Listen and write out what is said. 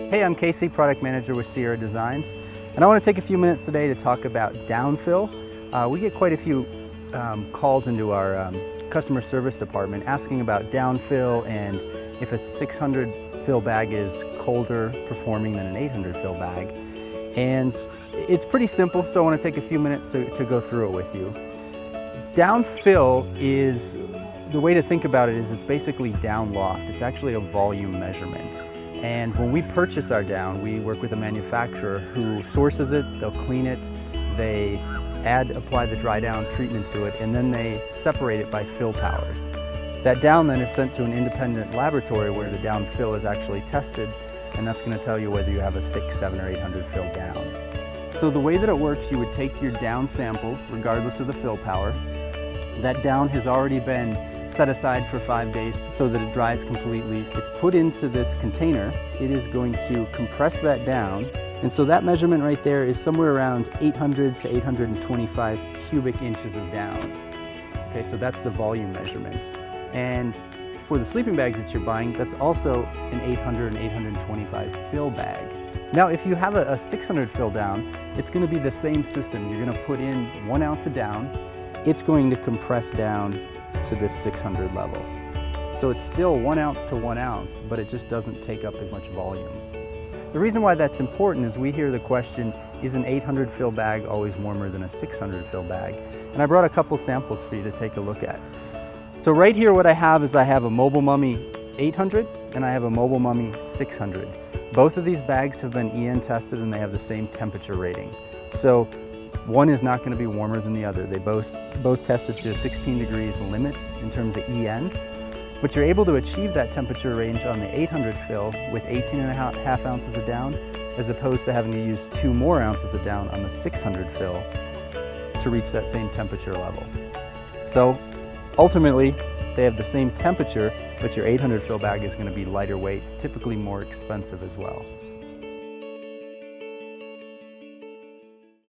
Hey, I'm Casey, Product Manager with Sierra Designs, and I want to take a few minutes today to talk about downfill. We get quite a few calls into our customer service department asking about downfill and if a 600 fill bag is colder performing than an 800 fill bag. And it's pretty simple, so I want to take a few minutes to go through it with you. Downfill is, the way to think about it is it's basically down loft. It's actually a volume measurement. And when we purchase our down, we work with a manufacturer who sources it, they'll clean it, they apply the dry down treatment to it, and then they separate it by fill powers. That down then is sent to an independent laboratory where the down fill is actually tested, and that's going to tell you whether you have a 600, 700, or 800 fill down. So the way that it works, you would take your down sample, regardless of the fill power. That down has already been set aside for 5 days so that it dries completely. It's put into this container. It is going to compress that down. And so that measurement right there is somewhere around 800 to 825 cubic inches of down. Okay, so that's the volume measurement. And for the sleeping bags that you're buying, that's also an 800 and 825 fill bag. Now, if you have a 600 fill down, it's going to be the same system. You're going to put in 1 ounce of down. It's going to compress down to this 600 level. So it's still 1 ounce to 1 ounce, but it just doesn't take up as much volume. The reason why that's important is we hear the question, is an 800 fill bag always warmer than a 600 fill bag? And I brought a couple samples for you to take a look at. So right here what I have is I have a Mobile Mummy 800 and I have a Mobile Mummy 600. Both of these bags have been EN tested and they have the same temperature rating. So one is not going to be warmer than the other. They both tested to a 16 degrees limit in terms of EN, but you're able to achieve that temperature range on the 800 fill with 18.5 ounces of down, as opposed to having to use 2 more ounces of down on the 600 fill to reach that same temperature level. So ultimately, they have the same temperature, but your 800 fill bag is going to be lighter weight, typically more expensive as well.